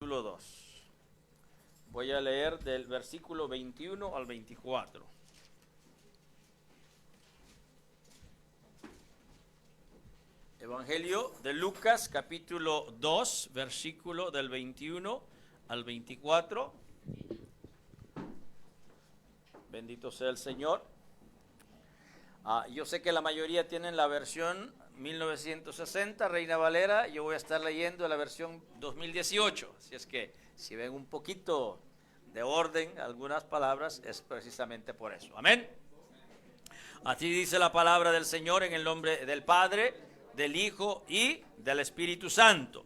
Capítulo 2. Voy a leer del versículo 21 al 24. Evangelio de Lucas, capítulo 2, versículo del 21 al 24. Bendito sea el Señor. Yo sé que la mayoría tienen la versión 1960, Reina Valera. Yo voy a estar leyendo la versión 2018. Así es que si ven un poquito de orden algunas palabras, es precisamente por eso. Amén. Así dice la palabra del Señor en el nombre del Padre, del Hijo y del Espíritu Santo.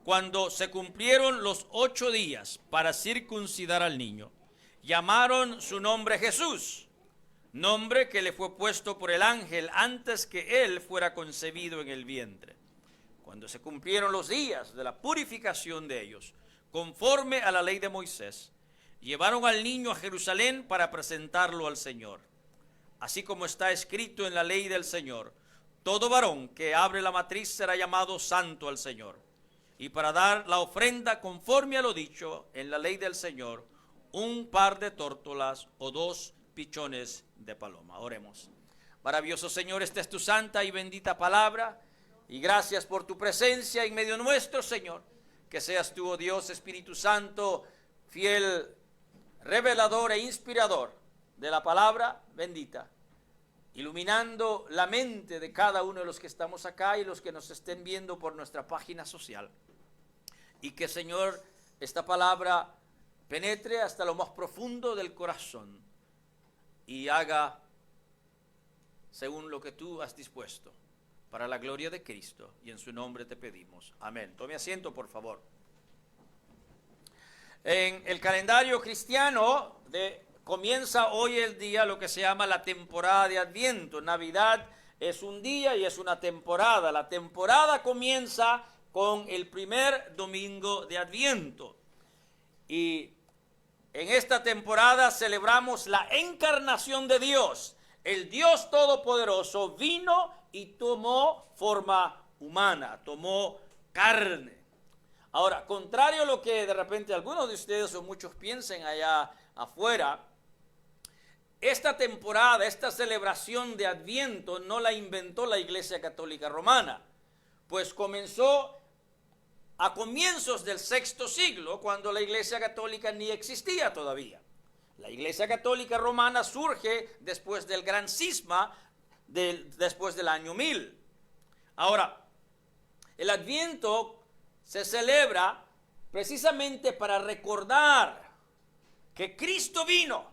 Cuando se cumplieron los 8 días para circuncidar al niño, llamaron su nombre Jesús, nombre que le fue puesto por el ángel antes que él fuera concebido en el vientre. Cuando se cumplieron los días de la purificación de ellos, conforme a la ley de Moisés, llevaron al niño a Jerusalén para presentarlo al Señor. Así como está escrito en la ley del Señor, todo varón que abre la matriz será llamado santo al Señor. Y para dar la ofrenda conforme a lo dicho en la ley del Señor, un par de tórtolas o 2 pichones de paloma. Oremos. Maravilloso Señor, esta es tu santa y bendita palabra, y gracias por tu presencia en medio nuestro, Señor. Que seas tú, oh Dios, Espíritu Santo, fiel revelador e inspirador de la palabra bendita, iluminando la mente de cada uno de los que estamos acá y los que nos estén viendo por nuestra página social. Y que, Señor, esta palabra penetre hasta lo más profundo del corazón y haga según lo que tú has dispuesto, para la gloria de Cristo, y en su nombre te pedimos. Amén. Tome asiento, por favor. En el calendario cristiano comienza hoy el día lo que se llama la temporada de Adviento. Navidad es un día y es una temporada. La temporada comienza con el primer domingo de Adviento. Y en esta temporada celebramos la encarnación de Dios. El Dios Todopoderoso vino y tomó forma humana, tomó carne. Ahora, contrario a lo que de repente algunos de ustedes o muchos piensen allá afuera, esta temporada, esta celebración de Adviento no la inventó la Iglesia Católica Romana, pues comenzó a comienzos del VI siglo, cuando la Iglesia Católica ni existía todavía. La Iglesia Católica Romana surge después del gran cisma, después del año 1000. Ahora, el Adviento se celebra precisamente para recordar que Cristo vino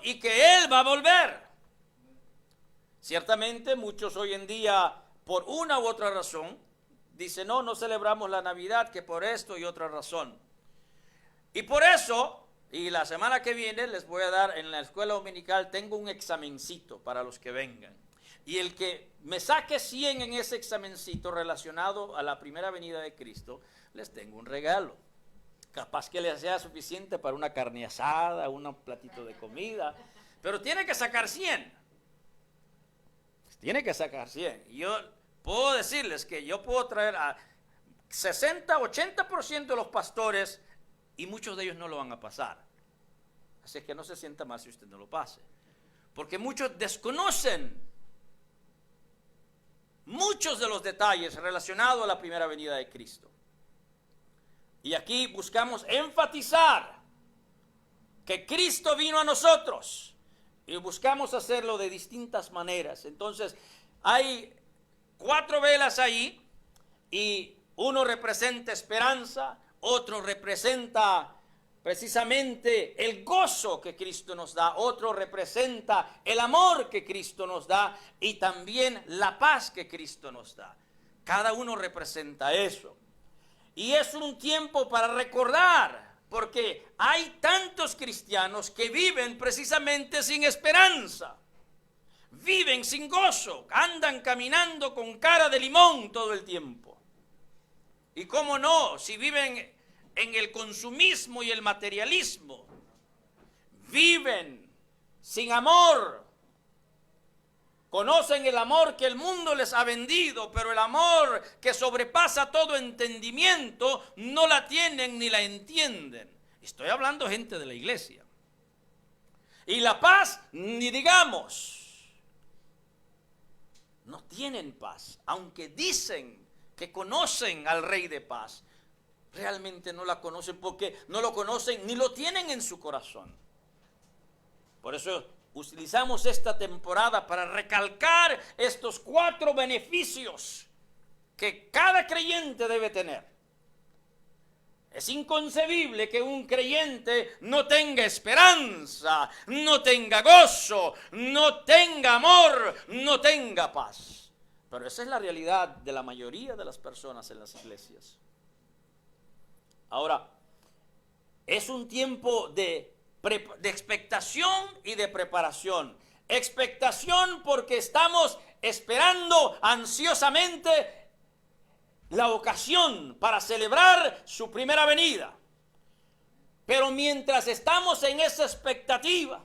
y que Él va a volver. Ciertamente muchos hoy en día, por una u otra razón, dicen, no celebramos la Navidad, que por esto y otra razón. Y por eso, y la semana que viene les voy a dar en la escuela dominical, tengo un examencito para los que vengan. Y el que me saque 100 en ese examencito relacionado a la primera venida de Cristo, les tengo un regalo. Capaz que les sea suficiente para una carne asada, un platito de comida, pero tiene que sacar 100. Tiene que sacar 100. Y yo puedo decirles que yo puedo traer a 60, 80% de los pastores y muchos de ellos no lo van a pasar. Así que no se sienta mal si usted no lo pase. Porque muchos desconocen muchos de los detalles relacionados a la primera venida de Cristo. Y aquí buscamos enfatizar que Cristo vino a nosotros y buscamos hacerlo de distintas maneras. Entonces, hay 4 velas ahí y uno representa esperanza, otro representa precisamente el gozo que Cristo nos da, otro representa el amor que Cristo nos da y también la paz que Cristo nos da. Cada uno representa eso. Y es un tiempo para recordar, porque hay tantos cristianos que viven precisamente sin esperanza, viven sin gozo, andan caminando con cara de limón todo el tiempo. Y cómo no, si viven en el consumismo y el materialismo, viven sin amor, Conocen el amor que el mundo les ha vendido, pero el amor que sobrepasa todo entendimiento no la tienen ni la entienden. Estoy hablando gente de la iglesia. Y la paz, ni digamos. No tienen paz, aunque dicen que conocen al Rey de Paz. Realmente no la conocen porque no lo conocen ni lo tienen en su corazón. Por eso utilizamos esta temporada para recalcar estos 4 beneficios que cada creyente debe tener. Es inconcebible que un creyente no tenga esperanza, no tenga gozo, no tenga amor, no tenga paz. Pero esa es la realidad de la mayoría de las personas en las iglesias. Ahora, es un tiempo de expectación y de preparación. Expectación porque estamos esperando ansiosamente la ocasión para celebrar su primera venida. Pero mientras estamos en esa expectativa,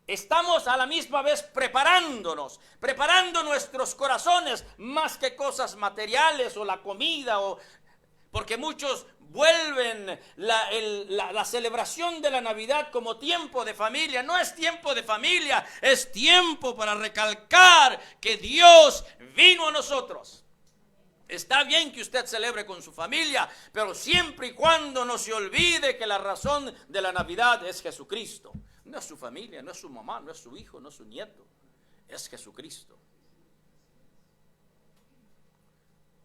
estamos a la misma vez preparándonos, preparando nuestros corazones más que cosas materiales o la comida, porque muchos vuelven la celebración de la Navidad como tiempo de familia. No es tiempo de familia, es tiempo para recalcar que Dios vino a nosotros. Está bien que usted celebre con su familia, pero siempre y cuando no se olvide que la razón de la Navidad es Jesucristo. No es su familia, no es su mamá, no es su hijo, no es su nieto, es Jesucristo.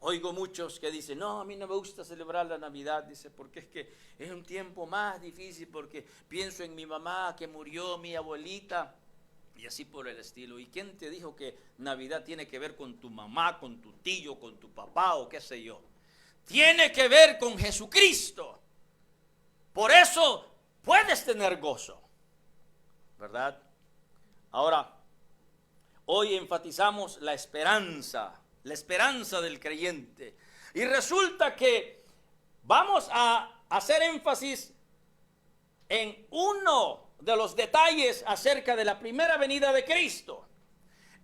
Oigo muchos que dicen, no, a mí no me gusta celebrar la Navidad, dice, porque es que es un tiempo más difícil, porque pienso en mi mamá que murió, mi abuelita, y así por el estilo. ¿Y quién te dijo que Navidad tiene que ver con tu mamá, con tu tío, con tu papá o qué sé yo? Tiene que ver con Jesucristo. Por eso puedes tener gozo, ¿verdad? Ahora, hoy enfatizamos la esperanza del creyente. Y resulta que vamos a hacer énfasis en uno de los detalles acerca de la primera venida de Cristo.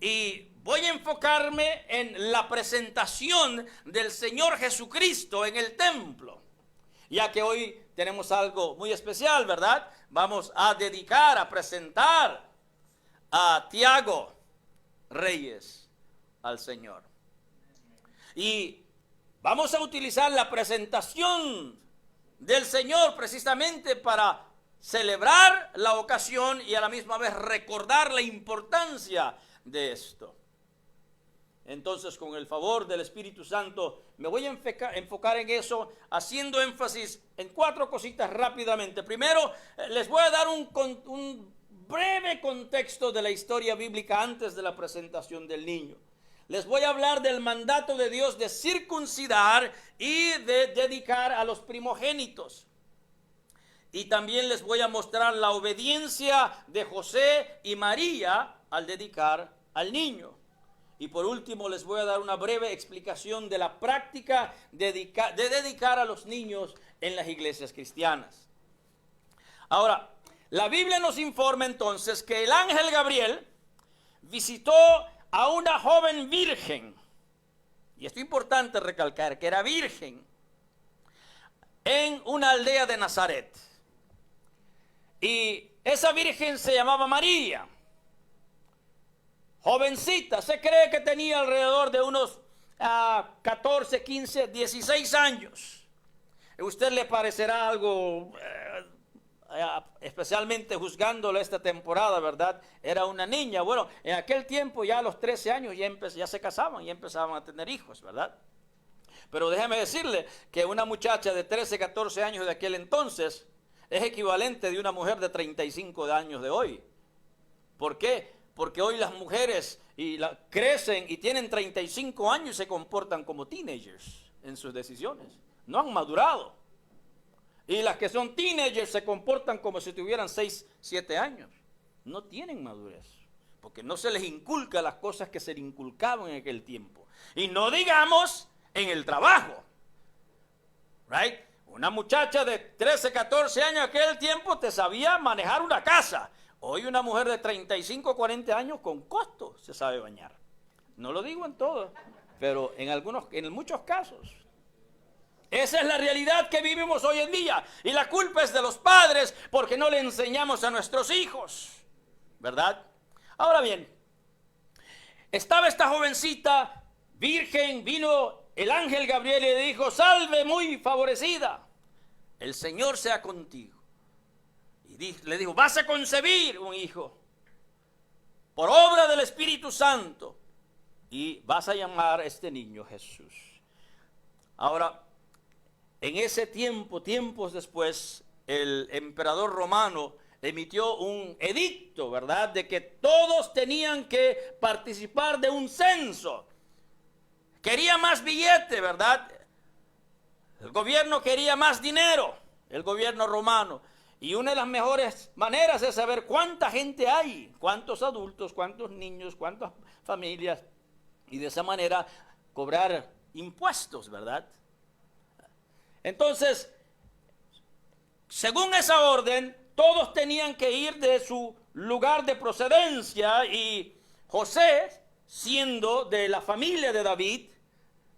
Y voy a enfocarme en la presentación del Señor Jesucristo en el templo. Ya que hoy tenemos algo muy especial, ¿verdad? Vamos a dedicar, a presentar a Tiago Reyes al Señor. Y vamos a utilizar la presentación del Señor precisamente para celebrar la ocasión y a la misma vez recordar la importancia de esto. Entonces, con el favor del Espíritu Santo, me voy a enfocar en eso, haciendo énfasis en 4 cositas rápidamente. Primero, les voy a dar un breve contexto de la historia bíblica antes de la presentación del niño. Les voy a hablar del mandato de Dios de circuncidar y de dedicar a los primogénitos. Y también les voy a mostrar la obediencia de José y María al dedicar al niño. Y por último les voy a dar una breve explicación de la práctica de dedicar a los niños en las iglesias cristianas. Ahora, la Biblia nos informa entonces que el ángel Gabriel visitó a una joven virgen. Y esto es importante recalcar, que era virgen, en una aldea de Nazaret. Y esa virgen se llamaba María. Jovencita, se cree que tenía alrededor de unos 14, 15, 16 años. A usted le parecerá algo, especialmente juzgándolo esta temporada, ¿verdad? Era una niña. Bueno, en aquel tiempo ya a los 13 años ya se casaban, ya empezaban a tener hijos, ¿verdad? Pero déjeme decirle que una muchacha de 13, 14 años de aquel entonces es equivalente de una mujer de 35 años de hoy. ¿Por qué? Porque hoy las mujeres crecen y tienen 35 años y se comportan como teenagers en sus decisiones. No han madurado. Y las que son teenagers se comportan como si tuvieran 6, 7 años. No tienen madurez. Porque no se les inculca las cosas que se le inculcaban en aquel tiempo. Y no digamos en el trabajo. Right? Una muchacha de 13, 14 años en aquel tiempo te sabía manejar una casa. Hoy una mujer de 35, 40 años con costo se sabe bañar. No lo digo en todo, pero en muchos casos. Esa es la realidad que vivimos hoy en día. Y la culpa es de los padres porque no le enseñamos a nuestros hijos, ¿verdad? Ahora bien, estaba esta jovencita virgen, vino el ángel Gabriel y le dijo: salve muy favorecida, el Señor sea contigo. Y le dijo: vas a concebir un hijo por obra del Espíritu Santo y vas a llamar a este niño Jesús. Ahora, en ese tiempo, tiempos después, el emperador romano emitió un edicto, ¿verdad?, de que todos tenían que participar de un censo. Quería más billete, ¿verdad? El gobierno quería más dinero, el gobierno romano. Y una de las mejores maneras es saber cuánta gente hay, cuántos adultos, cuántos niños, cuántas familias. Y de esa manera cobrar impuestos, ¿verdad? Entonces, según esa orden, todos tenían que ir de su lugar de procedencia, y José, siendo de la familia de David,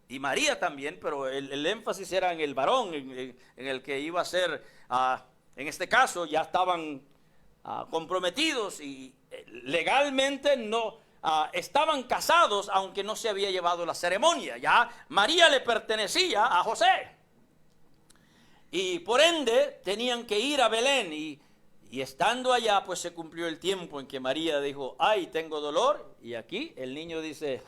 y María también, pero el énfasis era en el varón, en el que iba a ser, en este caso, ya estaban comprometidos y legalmente no estaban casados, aunque no se había llevado la ceremonia. Ya María le pertenecía a José. Y por ende tenían que ir a Belén, y estando allá pues se cumplió el tiempo en que María dijo: ay, tengo dolor. Y aquí el niño dice: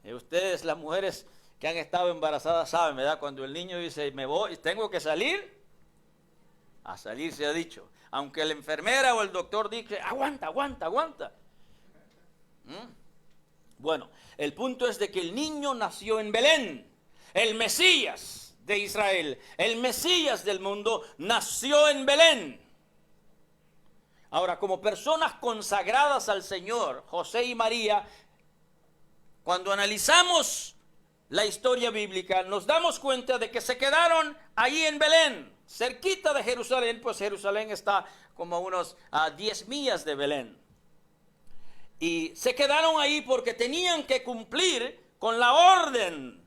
ustedes, las mujeres que han estado embarazadas, saben, ¿verdad? Cuando el niño dice: me voy, tengo que salir, a salir se ha dicho. Aunque la enfermera o el doctor dice: aguanta. Bueno, el punto es de que el niño nació en Belén. El Mesías de Israel, el Mesías del mundo, nació en Belén. Ahora, como personas consagradas al Señor, José y María, cuando analizamos la historia bíblica, nos damos cuenta de que se quedaron allí en Belén, cerquita de Jerusalén, pues Jerusalén está como a unos 10 millas de Belén. Y se quedaron ahí porque tenían que cumplir con la orden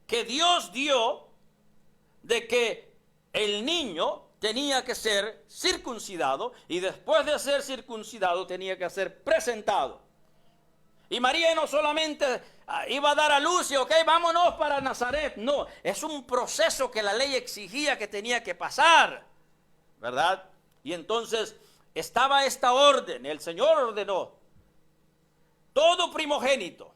que Dios dio de que el niño tenía que ser circuncidado, y después de ser circuncidado tenía que ser presentado. Y María no solamente iba a dar a luz y ok, vámonos para Nazaret. No, es un proceso que la ley exigía que tenía que pasar, ¿verdad? Y entonces estaba esta orden, el Señor ordenó: todo primogénito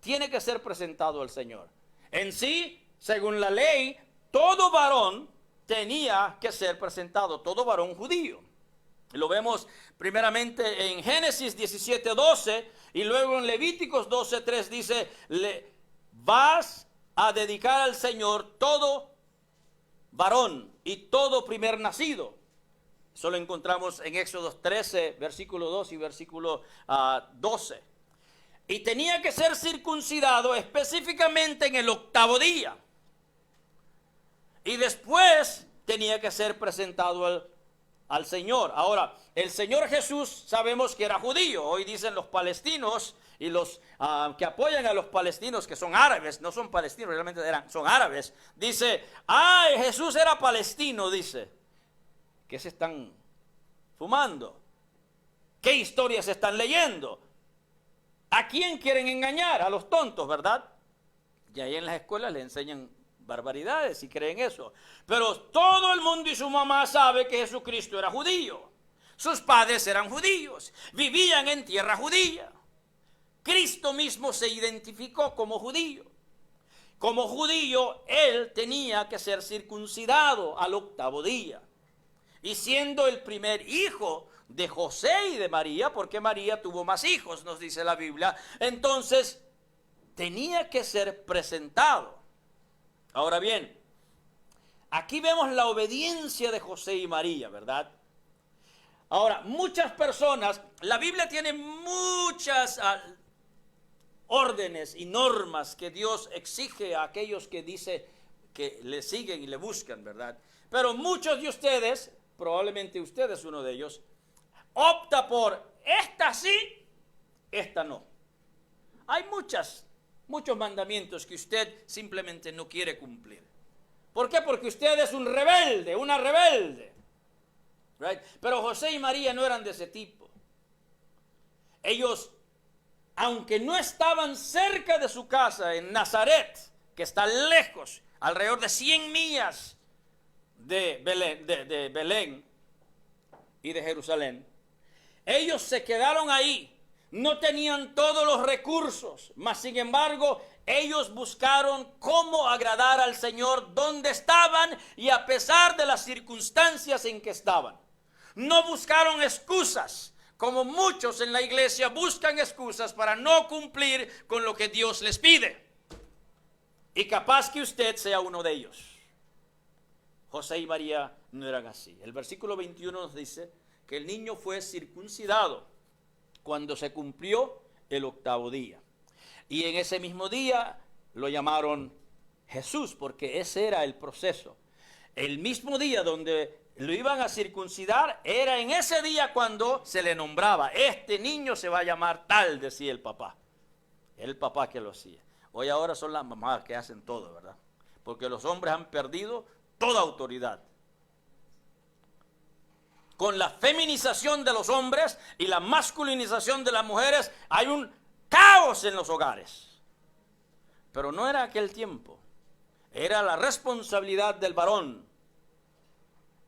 tiene que ser presentado al Señor. En sí, según la ley, todo varón tenía que ser presentado, todo varón judío. Lo vemos primeramente en Génesis 17:12, y luego en Levíticos 12:3 dice: vas a dedicar al Señor todo varón y todo primer nacido. Eso lo encontramos en Éxodo 13, versículo 2 y versículo 12. Y tenía que ser circuncidado específicamente en el 8º día. Y después tenía que ser presentado al Señor. Ahora, el Señor Jesús sabemos que era judío. Hoy dicen los palestinos y los que apoyan a los palestinos, que son árabes, no son palestinos, realmente son árabes. Dice: Jesús era palestino, dice. ¿Qué se están fumando? ¿Qué historias se están leyendo? ¿A quién quieren engañar? A los tontos, ¿verdad? Y ahí en las escuelas le enseñan barbaridades y creen eso. Pero todo el mundo y su mamá sabe que Jesucristo era judío. Sus padres eran judíos, vivían en tierra judía. Cristo mismo se identificó como judío. Como judío, él tenía que ser circuncidado al 8º día. Y siendo el primer hijo de José y de María, porque María tuvo más hijos, nos dice la Biblia, entonces tenía que ser presentado. Ahora bien, aquí vemos la obediencia de José y María, ¿verdad? Ahora, muchas personas, la Biblia tiene muchas órdenes y normas que Dios exige a aquellos que dice que le siguen y le buscan, ¿verdad? Pero muchos de ustedes, probablemente usted es uno de ellos, opta por esta sí, esta no. Hay muchos mandamientos que usted simplemente no quiere cumplir. ¿Por qué? Porque usted es un rebelde, una rebelde. Right? Pero José y María no eran de ese tipo. Ellos, aunque no estaban cerca de su casa en Nazaret, que está lejos, alrededor de 100 millas de Belén y de Jerusalén, ellos se quedaron ahí. No tenían todos los recursos, mas sin embargo, ellos buscaron cómo agradar al Señor donde estaban y a pesar de las circunstancias en que estaban. No buscaron excusas, como muchos en la iglesia buscan excusas para no cumplir con lo que Dios les pide. Y capaz que usted sea uno de ellos. José y María no eran así. El versículo 21 nos dice que el niño fue circuncidado cuando se cumplió el 8º día. Y en ese mismo día lo llamaron Jesús, porque ese era el proceso. El mismo día donde lo iban a circuncidar, era en ese día cuando se le nombraba. Este niño se va a llamar tal, decía el papá. El papá que lo hacía. Hoy ahora son las mamás que hacen todo, ¿verdad? Porque los hombres han perdido toda autoridad. Con la feminización de los hombres y la masculinización de las mujeres, hay un caos en los hogares. Pero no era aquel tiempo. Era la responsabilidad del varón.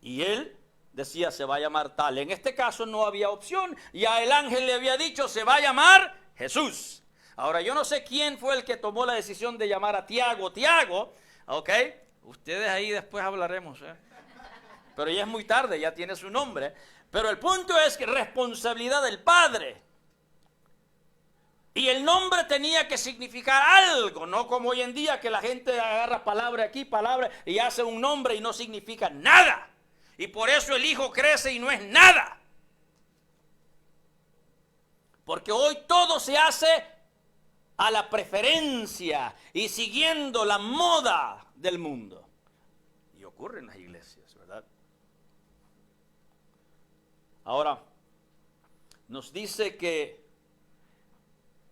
Y él decía, se va a llamar tal. En este caso no había opción. Ya el ángel le había dicho, se va a llamar Jesús. Ahora, yo no sé quién fue el que tomó la decisión de llamar a Tiago. Tiago, ok, ustedes ahí después hablaremos, pero ya es muy tarde, ya tiene su nombre. Pero el punto es que responsabilidad del padre. Y el nombre tenía que significar algo, no como hoy en día que la gente agarra palabra aquí, palabra, y hace un nombre y no significa nada. Y por eso el hijo crece y no es nada. Porque hoy todo se hace a la preferencia y siguiendo la moda del mundo. Y ocurre en las iglesias, ¿verdad? Ahora, nos dice que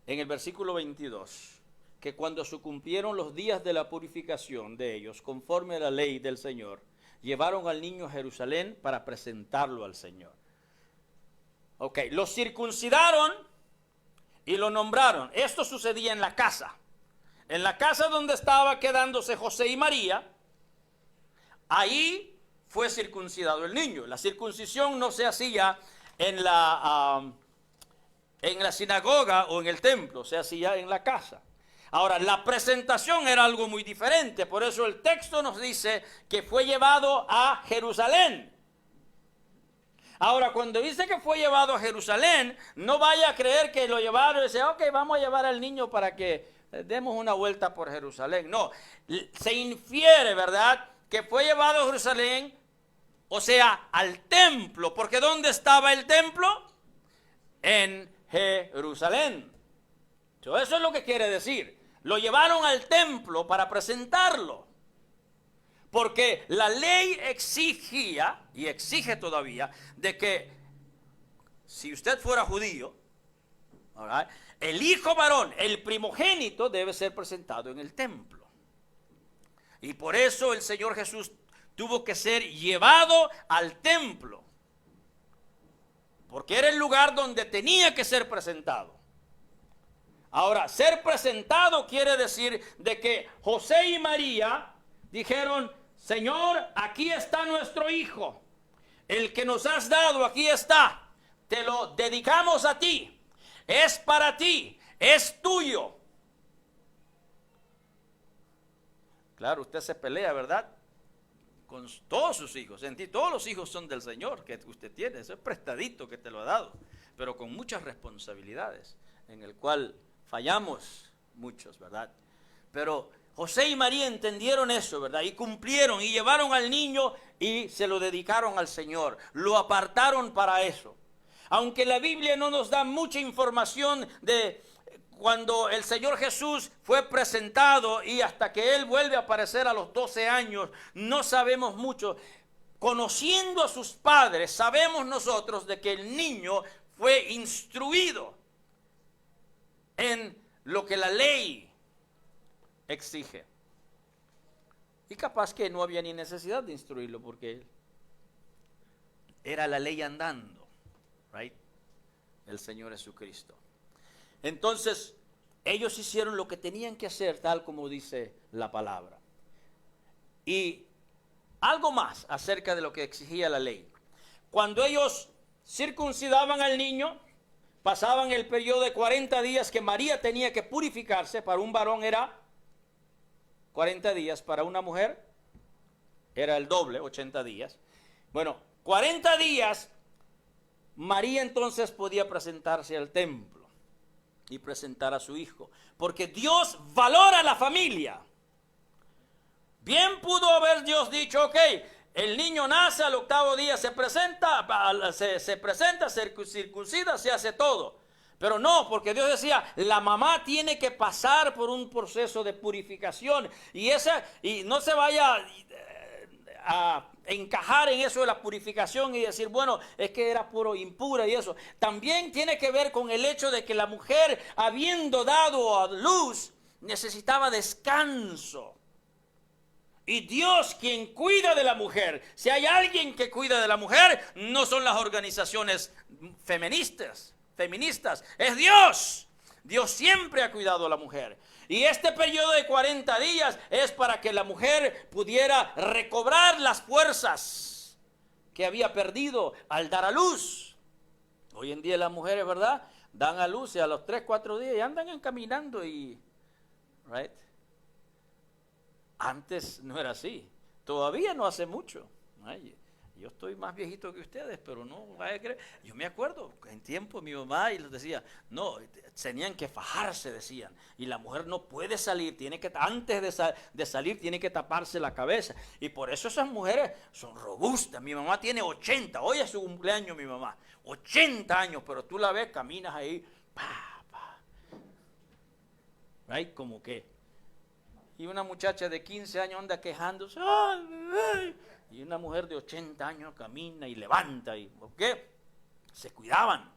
en el versículo 22, que cuando se cumplieron los días de la purificación de ellos, conforme a la ley del Señor, llevaron al niño a Jerusalén para presentarlo al Señor. Ok, lo circuncidaron y lo nombraron. Esto sucedía en la casa. En la casa donde estaba quedándose José y María, ahí fue circuncidado el niño. La circuncisión no se hacía en la sinagoga o en el templo, se hacía en la casa. Ahora, la presentación era algo muy diferente, por eso el texto nos dice que fue llevado a Jerusalén. Ahora, cuando dice que fue llevado a Jerusalén, no vaya a creer que lo llevaron y dice, ok, vamos a llevar al niño para que demos una vuelta por Jerusalén. No, se infiere, ¿verdad?, que fue llevado a Jerusalén, o sea, al templo, porque ¿dónde estaba el templo? En Jerusalén. Eso es lo que quiere decir. Lo llevaron al templo para presentarlo. Porque la ley exigía, y exige todavía, de que si usted fuera judío, right, el hijo varón, el primogénito, debe ser presentado en el templo. Y por eso el Señor Jesús tuvo que ser llevado al templo. Porque era el lugar donde tenía que ser presentado. Ahora, ser presentado quiere decir de que José y María dijeron, Señor, aquí está nuestro hijo. El que nos has dado, aquí está. Te lo dedicamos a ti. Es para ti. Es tuyo. Claro, usted se pelea, ¿verdad?, con todos sus hijos. En ti, todos los hijos son del Señor que usted tiene. Eso es prestadito que te lo ha dado. Pero con muchas responsabilidades, en el cual fallamos muchos, ¿verdad? Pero José y María entendieron eso, ¿verdad? Y cumplieron y llevaron al niño y se lo dedicaron al Señor. Lo apartaron para eso. Aunque la Biblia no nos da mucha información de cuando el Señor Jesús fue presentado y hasta que Él vuelve a aparecer a los 12 años, no sabemos mucho. Conociendo a sus padres, sabemos nosotros de que el niño fue instruido en lo que la ley exige. Y capaz que no había ni necesidad de instruirlo porque era la ley andando, right? El Señor Jesucristo. Entonces, ellos hicieron lo que tenían que hacer, tal como dice la palabra. Y algo más acerca de lo que exigía la ley. Cuando ellos circuncidaban al niño, pasaban el periodo de 40 días que María tenía que purificarse. Para un varón era 40 días, para una mujer era el doble, 80 días. Bueno, 40 días, María entonces podía presentarse al templo y presentar a su hijo, porque Dios valora la familia. Bien pudo haber Dios dicho, ok, el niño nace al 8º día, se presenta, circuncida, se hace todo. Pero no, porque Dios decía, la mamá tiene que pasar por un proceso de purificación. Y no se vaya a encajar en eso de la purificación y decir, bueno, es que era puro impura y eso. También tiene que ver con el hecho de que la mujer, habiendo dado a luz, necesitaba descanso. Y Dios quien cuida de la mujer. Si hay alguien que cuida de la mujer, no son las organizaciones feministas, es Dios. Dios siempre ha cuidado a la mujer. Y este periodo de 40 días es para que la mujer pudiera recobrar las fuerzas que había perdido al dar a luz. Hoy en día las mujeres, ¿verdad?, dan a luz y a los 3, 4 días y andan caminando y... right? Antes no era así. Todavía no hace mucho. Ay, yo estoy más viejito que ustedes, pero no vaya a creer. Yo me acuerdo, en tiempo mi mamá y les decía, no, tenían que fajarse, decían. Y la mujer no puede salir, tiene que, antes de salir, tiene que taparse la cabeza. Y por eso esas mujeres son robustas. Mi mamá tiene 80, hoy es su cumpleaños mi mamá. 80 años, pero tú la ves, caminas ahí, right? Como que... Y una muchacha de 15 años anda quejándose. Y una mujer de 80 años camina y levanta. Y, ¿por qué? Se cuidaban,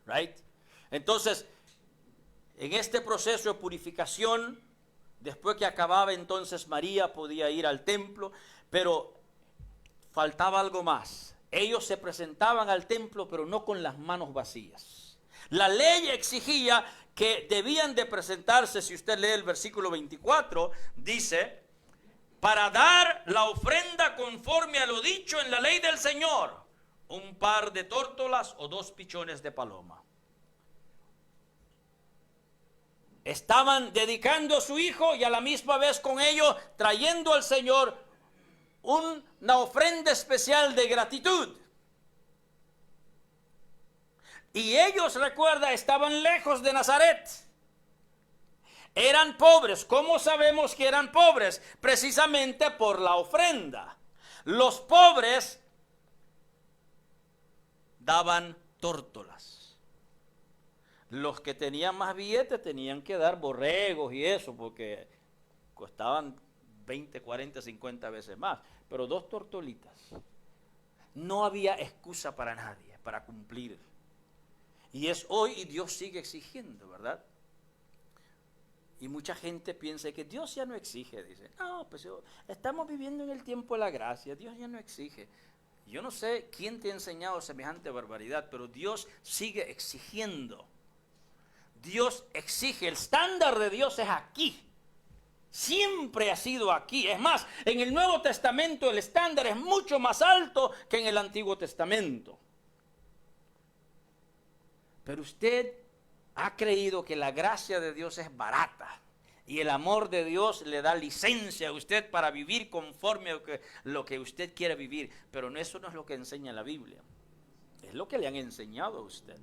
right? Entonces, en este proceso de purificación, después que acababa entonces María podía ir al templo, pero faltaba algo más. Ellos se presentaban al templo, pero no con las manos vacías. La ley exigía que debían de presentarse, si usted lee el versículo 24, dice, para dar la ofrenda conforme a lo dicho en la ley del Señor, un par de tórtolas o 2 pichones de paloma. Estaban dedicando a su hijo y a la misma vez con ello trayendo al Señor una ofrenda especial de gratitud. Y ellos, recuerda, estaban lejos de Nazaret. Eran pobres. ¿Cómo sabemos que eran pobres? Precisamente por la ofrenda. Los pobres daban tórtolas. Los que tenían más billetes tenían que dar borregos y eso, porque costaban 20, 40, 50 veces más. Pero 2 tortolitas. No había excusa para nadie, para cumplir. Y es hoy y Dios sigue exigiendo, ¿verdad? Y mucha gente piensa que Dios ya no exige. Dice, no, pues estamos viviendo en el tiempo de la gracia, Dios ya no exige. Yo no sé quién te ha enseñado semejante barbaridad, pero Dios sigue exigiendo. Dios exige, el estándar de Dios es aquí. Siempre ha sido aquí. Es más, en el Nuevo Testamento el estándar es mucho más alto que en el Antiguo Testamento. Pero usted ha creído que la gracia de Dios es barata y el amor de Dios le da licencia a usted para vivir conforme a lo que usted quiere vivir. Pero eso no es lo que enseña la Biblia. Es lo que le han enseñado a usted.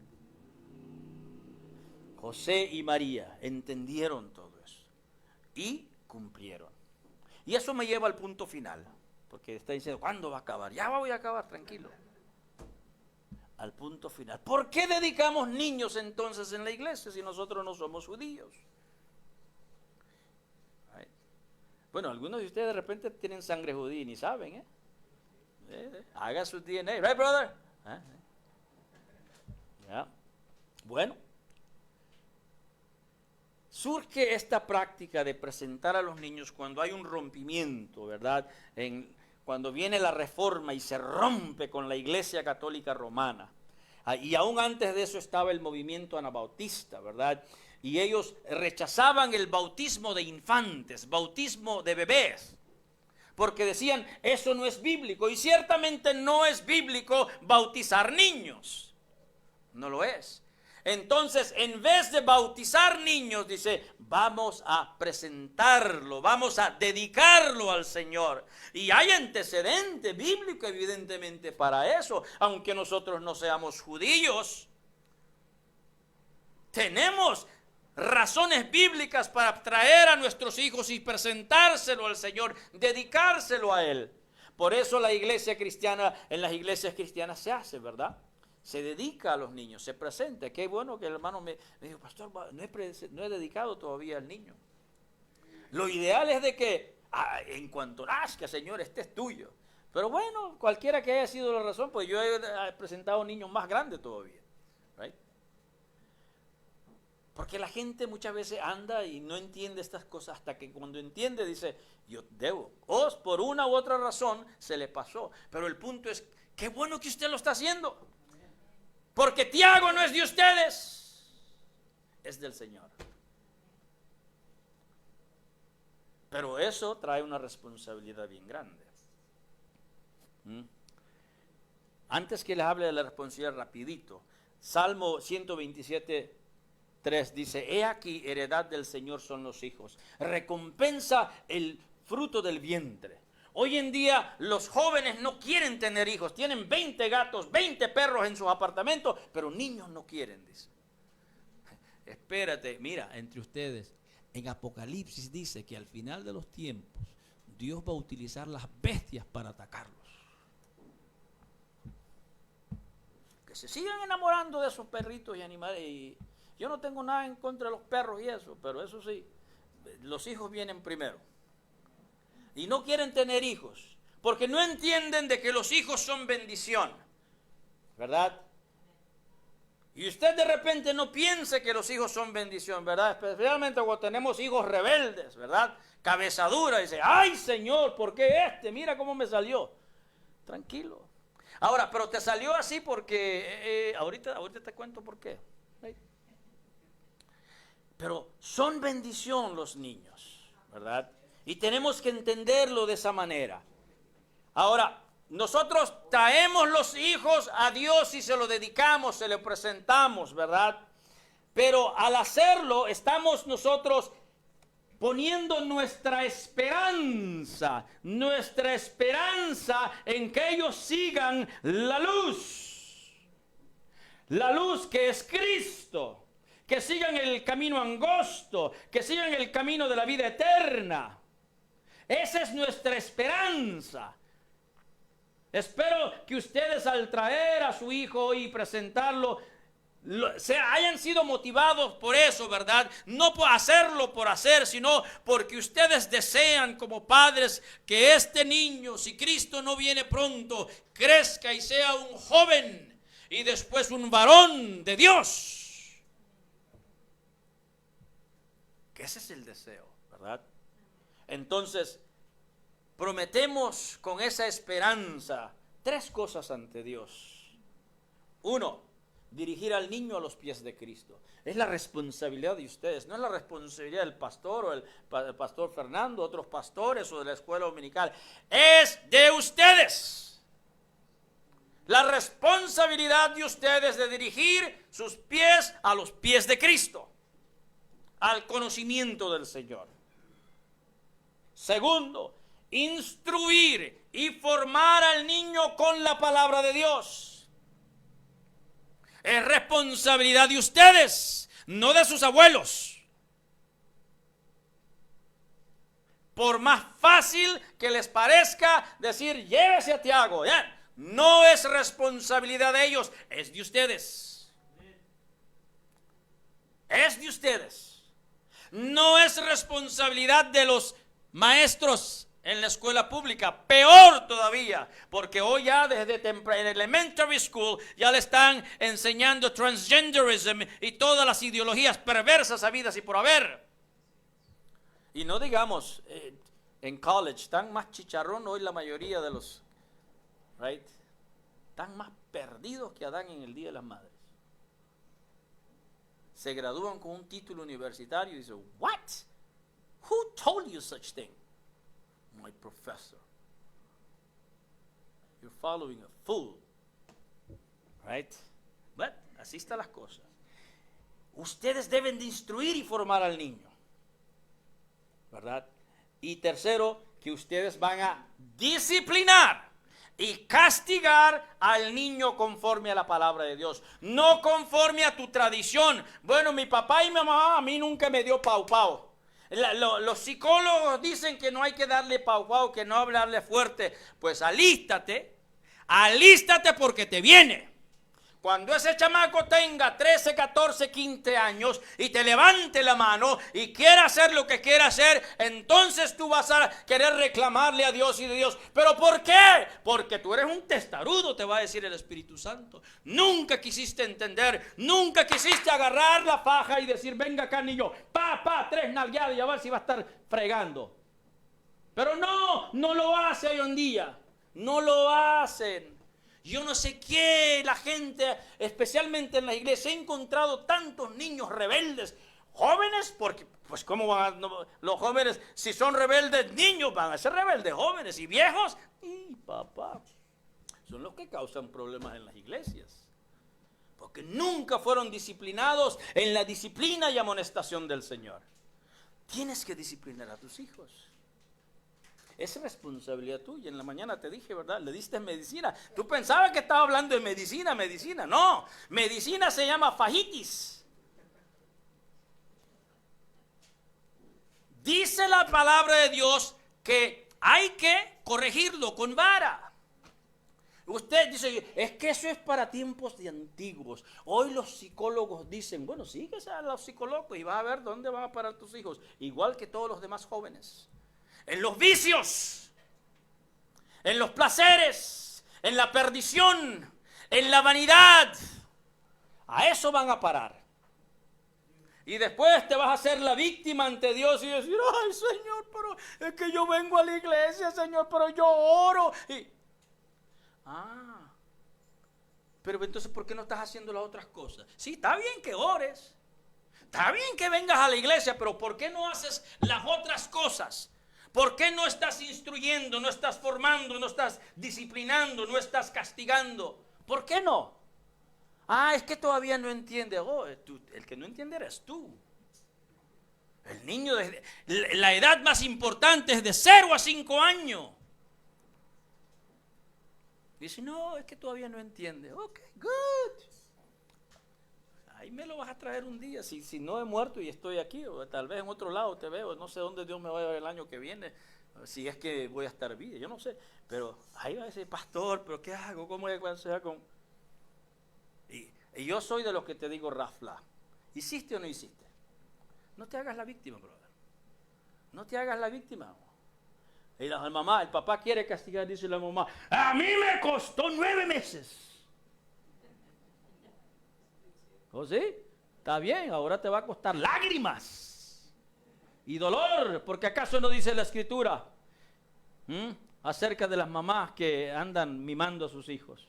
José y María entendieron todo eso y cumplieron. Y eso me lleva al punto final, porque está diciendo, ¿cuándo va a acabar? Ya voy a acabar, tranquilo. Al punto final. ¿Por qué dedicamos niños entonces en la iglesia si nosotros no somos judíos? Bueno, algunos de ustedes de repente tienen sangre judía y ni saben, haga su DNA, right, brother? Yeah. Bueno, surge esta práctica de presentar a los niños cuando hay un rompimiento, ¿verdad? Cuando viene la Reforma y se rompe con la Iglesia Católica Romana. Y aún antes de eso estaba el movimiento anabautista, ¿verdad? Y ellos rechazaban el bautismo de infantes, bautismo de bebés, porque decían, eso no es bíblico. Y ciertamente no es bíblico bautizar niños. No lo es. Entonces, en vez de bautizar niños, dice, vamos a presentarlo, vamos a dedicarlo al Señor. Y hay antecedente bíblico, evidentemente, para eso. Aunque nosotros no seamos judíos, tenemos razones bíblicas para traer a nuestros hijos y presentárselo al Señor, dedicárselo a Él. Por eso la iglesia cristiana, en las iglesias cristianas se hace, ¿verdad? Se dedica a los niños, se presenta. Qué bueno que el hermano me dijo, pastor, no he dedicado todavía al niño. Lo ideal es de que, en cuanto nazca, Señor, este es tuyo. Pero bueno, cualquiera que haya sido la razón, pues yo he presentado niños más grandes todavía. Right? Porque la gente muchas veces anda y no entiende estas cosas hasta que cuando entiende dice, yo debo. O por una u otra razón se le pasó. Pero el punto es, qué bueno que usted lo está haciendo. Porque Tiago no es de ustedes, es del Señor. Pero eso trae una responsabilidad bien grande. Antes que les hable de la responsabilidad rapidito, Salmo 127, 3 dice, he aquí, heredad del Señor son los hijos, recompensa el fruto del vientre. Hoy en día los jóvenes no quieren tener hijos, tienen 20 gatos, 20 perros en sus apartamentos, pero niños no quieren, dice. Espérate, mira, entre ustedes, en Apocalipsis dice que al final de los tiempos, Dios va a utilizar las bestias para atacarlos. Que se sigan enamorando de esos perritos y animales. Y yo no tengo nada en contra de los perros y eso, pero eso sí, los hijos vienen primero. Y no quieren tener hijos, porque no entienden de que los hijos son bendición, ¿verdad? Y usted de repente no piense que los hijos son bendición, ¿verdad? Especialmente cuando tenemos hijos rebeldes, ¿verdad? Cabeza dura, dice, ay Señor, ¿por qué este? Mira cómo me salió. Tranquilo. Ahora, pero te salió así porque, ahorita te cuento por qué. Pero son bendición los niños, ¿verdad? Y tenemos que entenderlo de esa manera. Ahora, nosotros traemos los hijos a Dios y se lo dedicamos, se lo presentamos, ¿verdad? Pero al hacerlo, estamos nosotros poniendo nuestra esperanza en que ellos sigan la luz que es Cristo, que sigan el camino angosto, que sigan el camino de la vida eterna. Esa es nuestra esperanza. Espero que ustedes al traer a su hijo y presentarlo, hayan sido motivados por eso, ¿verdad? No por hacerlo por hacer, sino porque ustedes desean como padres que este niño, si Cristo no viene pronto, crezca y sea un joven y después un varón de Dios. Que ese es el deseo, ¿verdad? Entonces, prometemos con esa esperanza 3 cosas ante Dios. 1, dirigir al niño a los pies de Cristo. Es la responsabilidad de ustedes, no es la responsabilidad del pastor o el pastor Fernando, otros pastores o de la escuela dominical. Es de ustedes. La responsabilidad de ustedes de dirigir sus pies a los pies de Cristo, al conocimiento del Señor. 2, instruir y formar al niño con la palabra de Dios. Es responsabilidad de ustedes, no de sus abuelos. Por más fácil que les parezca decir, llévese a Tiago, no es responsabilidad de ellos, es de ustedes. Es de ustedes. No es responsabilidad de los maestros en la escuela pública, peor todavía, porque hoy ya desde temprano en elementary school ya le están enseñando transgenderism y todas las ideologías perversas habidas y por haber. Y no digamos, en college, están más chicharrón hoy la mayoría de los, right? Están más perdidos que Adán en el Día de las Madres. Se gradúan con un título universitario y dicen, what? Who told you such thing? My professor. You're following a fool. Right? But así están las cosas. Ustedes deben de instruir y formar al niño. ¿Verdad? Y tercero, que ustedes van a disciplinar y castigar al niño conforme a la palabra de Dios, no conforme a tu tradición. Bueno, mi papá y mi mamá a mí nunca me dio pau pau. Los psicólogos dicen que no hay que darle pau pau, que no hablarle fuerte. Pues alístate porque te viene. Cuando ese chamaco tenga 13, 14, 15 años y te levante la mano y quiera hacer lo que quiera hacer, entonces tú vas a querer reclamarle a Dios y de Dios. ¿Pero por qué? Porque tú eres un testarudo, te va a decir el Espíritu Santo. Nunca quisiste entender, nunca quisiste agarrar la faja y decir, venga acá niño, tres nalgueadas y a ver si va a estar fregando. Pero no lo hace hoy en día, no lo hacen. Yo no sé qué la gente, especialmente en la iglesia, he encontrado tantos niños rebeldes, jóvenes, porque pues cómo van los jóvenes, si son rebeldes niños, van a ser rebeldes jóvenes, y viejos, y papá, son los que causan problemas en las iglesias, porque nunca fueron disciplinados en la disciplina y amonestación del Señor. Tienes que disciplinar a tus hijos. Es responsabilidad tuya. En la mañana te dije, ¿verdad? Le diste medicina. Tú pensabas que estaba hablando de medicina. No, medicina se llama fajitis. Dice la palabra de Dios que hay que corregirlo con vara. Usted dice, es que eso es para tiempos de antiguos. Hoy los psicólogos dicen, bueno, síguese a los psicólogos y vas a ver dónde van a parar tus hijos. Igual que todos los demás jóvenes. En los vicios, en los placeres, en la perdición, en la vanidad. A eso van a parar. Y después te vas a hacer la víctima ante Dios y decir, ay Señor, pero es que yo vengo a la iglesia, Señor, pero yo oro. Pero entonces, ¿por qué no estás haciendo las otras cosas? Sí, está bien que ores, está bien que vengas a la iglesia, pero ¿por qué no haces las otras cosas? ¿Por qué no estás instruyendo, no estás formando, no estás disciplinando, no estás castigando? ¿Por qué no? Es que todavía no entiende. El que no entiende eres tú. El niño, la edad más importante es de 0 a 5 años. Dice, no, es que todavía no entiende. Ok, good. Ahí me lo vas a traer un día, si no he muerto y estoy aquí, o tal vez en otro lado te veo, no sé dónde Dios me va a ver el año que viene, si es que voy a estar vivo, yo no sé, pero ahí va a decir, pastor, pero ¿qué hago? ¿Cómo voy a aconsejar con...? Y yo soy de los que te digo, rafla, ¿hiciste o no hiciste? No te hagas la víctima, brother, no te hagas la víctima. Y la mamá, el papá quiere castigar, dice la mamá, a mí me costó 9 meses. ¿Oh sí? Está bien, ahora te va a costar lágrimas y dolor, porque ¿acaso no dice la Escritura acerca de las mamás que andan mimando a sus hijos?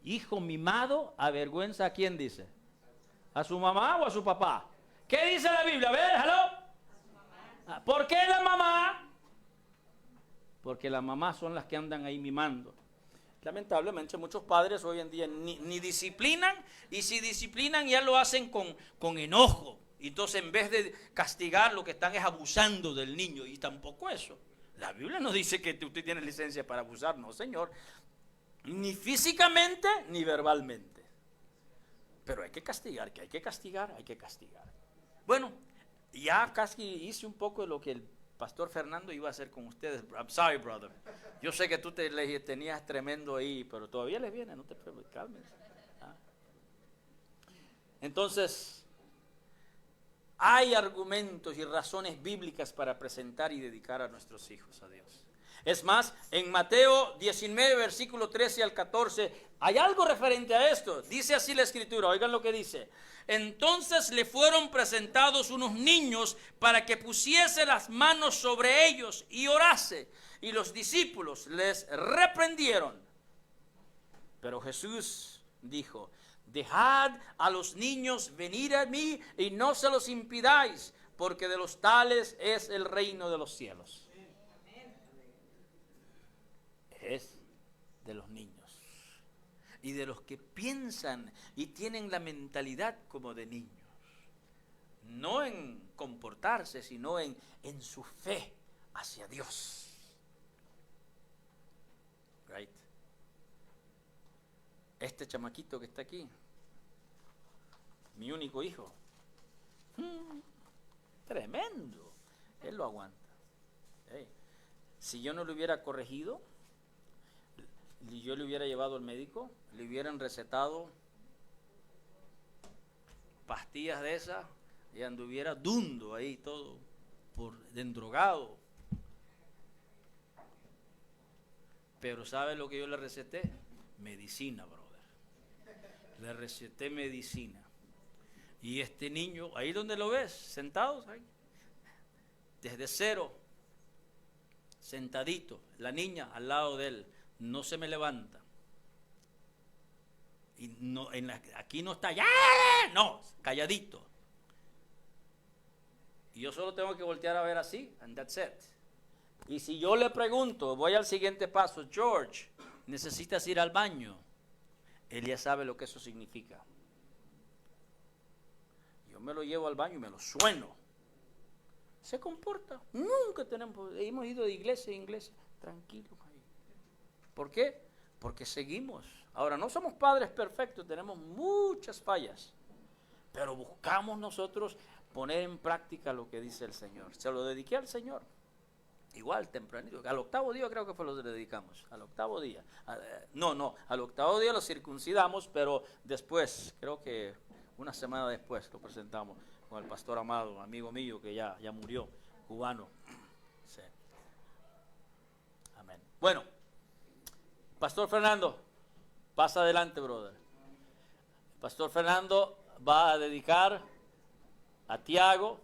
Hijo mimado avergüenza a quién dice, a su mamá o a su papá. ¿Qué dice la Biblia? A ver, ¿hello? ¿Por qué la mamá? Porque las mamás son las que andan ahí mimando. Lamentablemente muchos padres hoy en día ni disciplinan, y si disciplinan ya lo hacen con enojo. Entonces en vez de castigar lo que están es abusando del niño, y tampoco eso. La Biblia no dice que usted tiene licencia para abusar, no señor, ni físicamente ni verbalmente. Pero hay que castigar, que hay que castigar, hay que castigar. Bueno, ya casi hice un poco de lo que el Pastor Fernando iba a hacer con ustedes. I'm sorry, brother. Yo sé que tú tenías tremendo ahí, pero todavía les viene, no te preocupes, cálmense. Entonces, hay argumentos y razones bíblicas para presentar y dedicar a nuestros hijos a Dios. Es más, en Mateo 19, versículo 13 al 14, hay algo referente a esto. Dice así la escritura, oigan lo que dice. Entonces le fueron presentados unos niños para que pusiese las manos sobre ellos y orase. Y los discípulos les reprendieron. Pero Jesús dijo, dejad a los niños venir a mí y no se los impidáis, porque de los tales es el reino de los cielos. Es de los niños y de los que piensan y tienen la mentalidad como de niños, no en comportarse, sino en su fe hacia Dios. Right. Este chamaquito que está aquí, mi único hijo, tremendo, él lo aguanta. Hey. Si yo no lo hubiera corregido, y yo le hubiera llevado al médico, le hubieran recetado pastillas de esas y anduviera dundo ahí todo, por endrogado. Pero ¿sabe lo que yo le receté? Medicina, brother. Le receté medicina. Y este niño, ahí donde lo ves, sentados ahí, desde cero, sentadito, la niña al lado de él, no se me levanta. Y no, aquí no está, ¡ya! No, calladito. Y yo solo tengo que voltear a ver así, and that's it. Y si yo le pregunto, voy al siguiente paso, George, ¿necesitas ir al baño? Él ya sabe lo que eso significa. Yo me lo llevo al baño y me lo sueno. Se comporta. Nunca hemos ido de iglesia en iglesia, tranquilos ahí. ¿Por qué? Porque seguimos. Ahora, no somos padres perfectos, tenemos muchas fallas, pero buscamos nosotros poner en práctica lo que dice el Señor. Se lo dediqué al Señor. Igual, tempranito. Al octavo día creo que fue lo que le dedicamos. Al octavo día. Al octavo día lo circuncidamos, pero después, creo que una semana después lo presentamos con el pastor Amado, amigo mío que ya murió, cubano. Sí. Amén. Bueno, Pastor Fernando, pasa adelante, brother. Pastor Fernando va a dedicar a Tiago